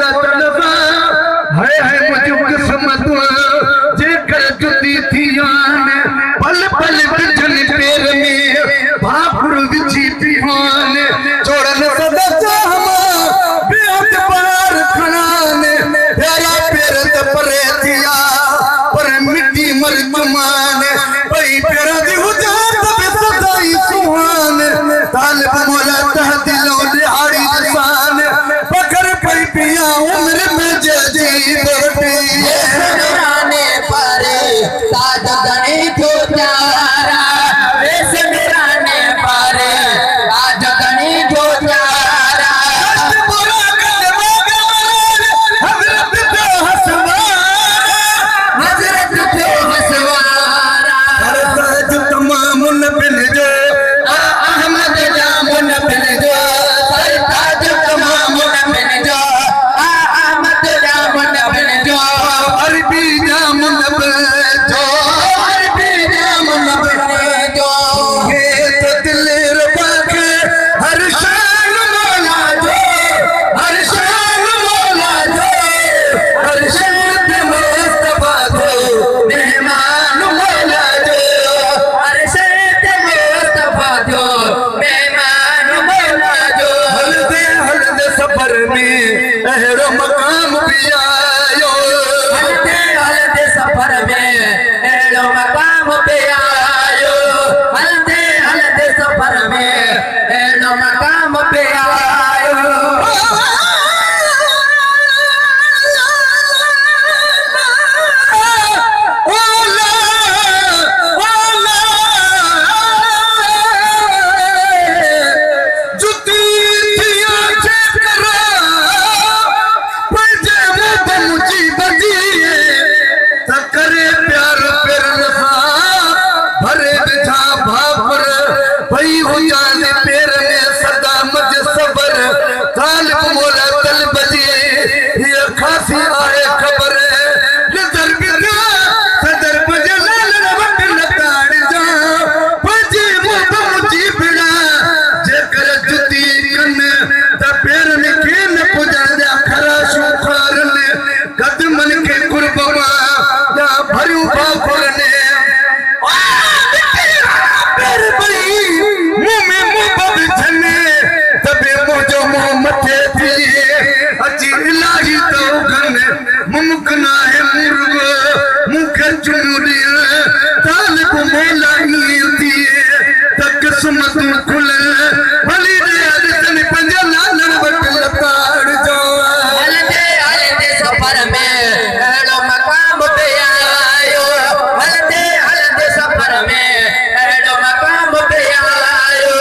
मोला तलबा है मुझे किस्मत जेकर जुदी थियान पल पल बिछन पैर में भापुर विछी पिहान जोड़न सदा हम बेहद पार खनान प्यारा पैर त परे थिया पर मिट्टी मर जुमान भई पैर दी हुजात पे सदाई सुहान तालिब मोला तहदिलो दिहाड़ी निशान पकड़ पई पिया उम्र में जदी दरदी मेराने पारे ताज गणी जो प्यारा वैसे मेराने पारे ताज गणी जो प्यारा हजरत पे हसवारा हर ताज तमाम नबिन जो अहमद जामुन बिन जो सर ताज तमाम बिन जो अहमद जामुन बिन जो अरबी जामुन जो अरबी जामुन बिन जो ये तो दिल रबा के हर शान मौला जो हर शान मौला जो हर शान मुस्तफा जो मेहमान मौला जो हर शर्त मुस्तफा जो मेहमान मौला जो हलदे सफर में अहरो मकाम भी आयो हलते हलते सफर में एड़ो मकाम पे आयो हलते हलते सफर में एड़ो मकाम पे आयो मुमकिन है मुर्ग मुख चुनरिया तालिब मोला ही तक किस्मत खुले भली दे अदन पंज लालन वट लताड़ जो हलते हलते सफर में एड़ो मकाम पे आयो हलते हलते सफर में एड़ो मकाम पे आयो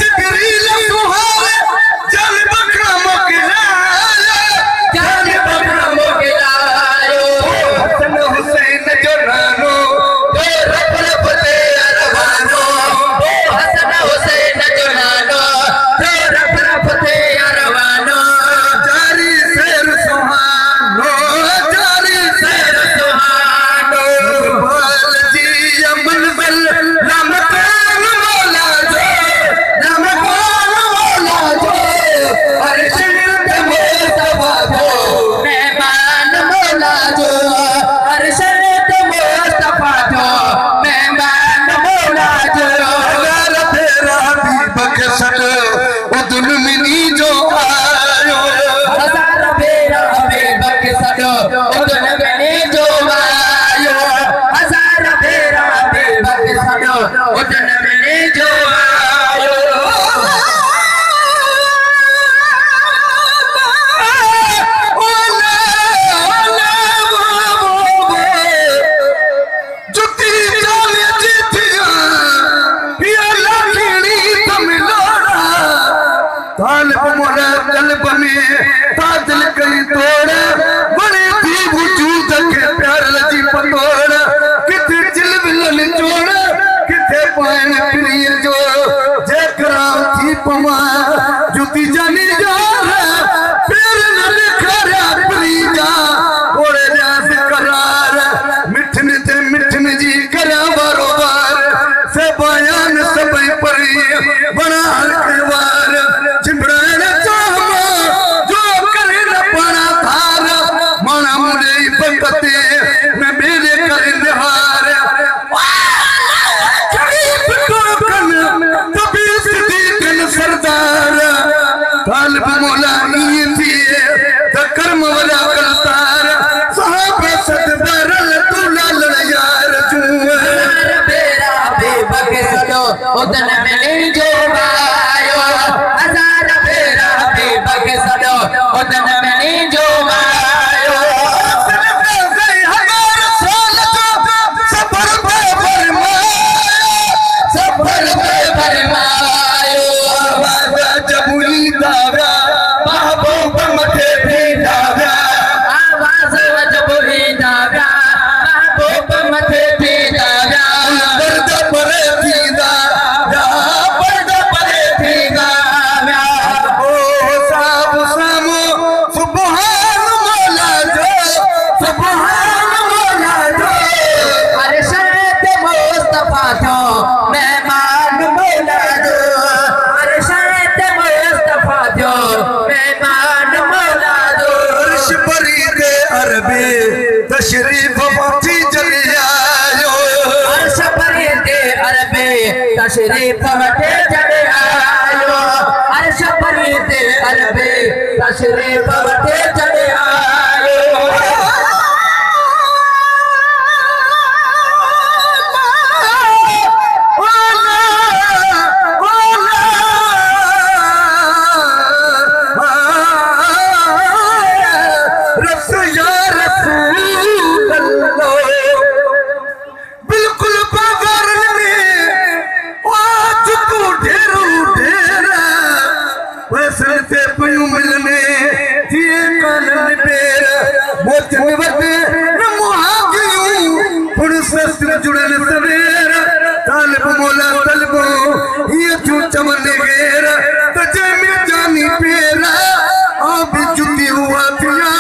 जिब्रील सुहारे चल बकरा मोकला जान बकरा मोकला वरा करतार साहब सतबरल तुलाल यार जुए बेरा बेबक सडो उदन में नहीं जो आयो हजार बेरा बेबक सडो उदन में नहीं जो आयो सफर पे फरमायो जबुली दावा बाबो मथे भी दावा आवाज जबुली दावा बाबो मथे पे दावा दर्द परे थी दावा पर्द परे थी दावा ओ साब सामो सुभान मौला जो सुभान मौला जो अरशद मुस्तफा तो मेहमान मौला दो अरशद मुस्तफा जो मेहमान मौला दो अर्श परी के अरबे तशरीफ वफी चले आयो अर्श परे दे अरबे तशरीफ वटे चले आयो अर्श परे दे अरबे तशरीफ वटे चले आयो बिल्कुल बाजार में आज तू ढेरू ढेरा वैसे ते पयू मिलने थिए कानन पेर मोचन वटे मुहागियूं फुड़ सस्त्र जुड़न सवेर तालिब मौला तलबो ये तू चमन घेर तजे में जानी पेरा आप जुती हुआ थिया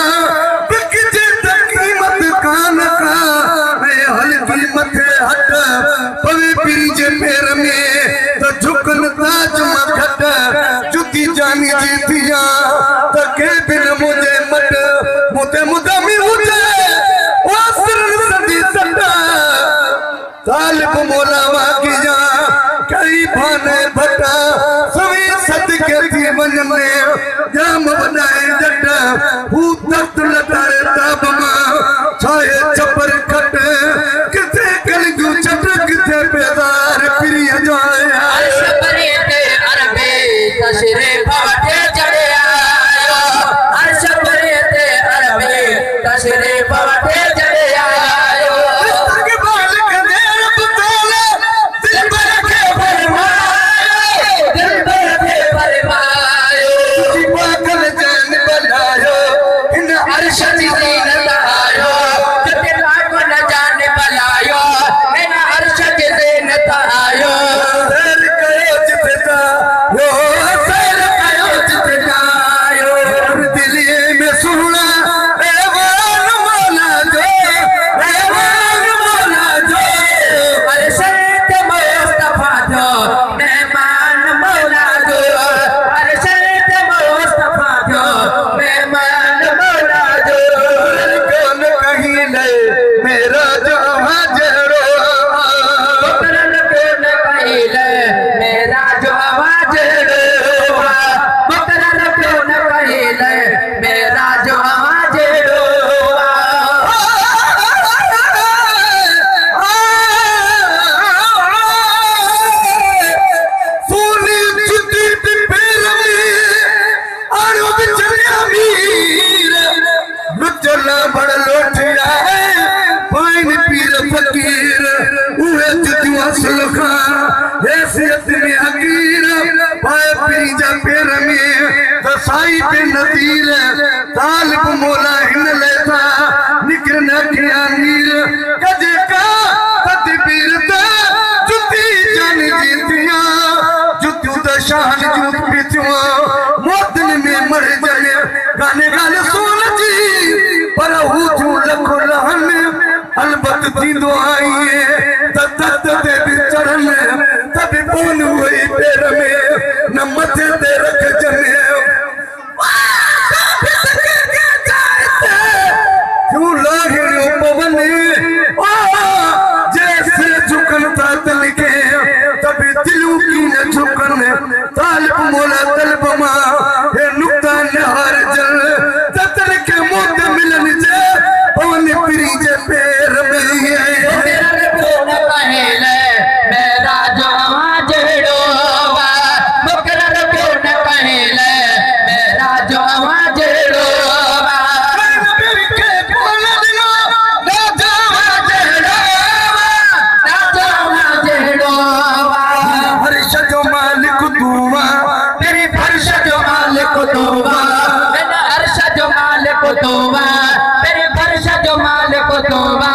बिकजे कीमत कान का मैं हल्की मथे हट पवे पीरी जे पैर में तो झुकन ताज मखट जुती जानी जी थिया तो के बिन मुझे मट मुते मुदमी मुझे वासर सदी सदा तालिब मौला वाकिया कई भाने भटा सभी सद के थी मन में जाम बनाए जट भूत तख्त लतारे ताब मां छाए छपर खट किथे कलगू छट किथे बेदार प्रिय जाए अर्श परे दे अरबे तशरीफ वटे चले आयो अर्श परे दे अरबे तशरीफ वटे चले आयो इस्तकबाल करे रब तौला दिल पर रखे फरमायो दिल पर रखे फरमायो पागल जान बनायो इन अर्श दी ज़ीनत आयो जिते लाख न जाने बलायो इन अर्श दी ज़ीनत आयो सैर कयो जितना यो सैर कयो जितना यो दिलिए में सुना एवान मौला जो एवान मौला जो अरशद मुस्तफा जो मेहमान मौला दो अरशद मुस्तफा जो मेहमान मौला दो कौन कहीं ले मेरा जो हाजरो बकरन को न कहिले मेरा जो आवाज रोवा बकरन को न कहिले मेरा जो आवाज रोवा सोनी जुती पैर में आरो बिचरिया मीर रुचला बड़ लोठिया पाइन पीर फकीर उहे जुती असल खां हैसियत में हकीर पाए पीरी जा पैर में दसाई पे नदीर तालिब मौला हिन लेता निकर न खिया नीर कजे का तदबीर दा जुती जान जीतिया जुतू दा शान जुत पिछुआ मोतन में मर जाए गाने गाने सोन जी पर हूँ तू लखो रहन अलबत थी दुआई तत ते भी चढ़न तभी बोन हुई पैर में न मथे ते रख जने क्यों लागे पवन जैसे झुकन था तल के तभी दिलों की न झुकन तालिब मौला तलब मां हे नुक्ता नहर जल ततल के तो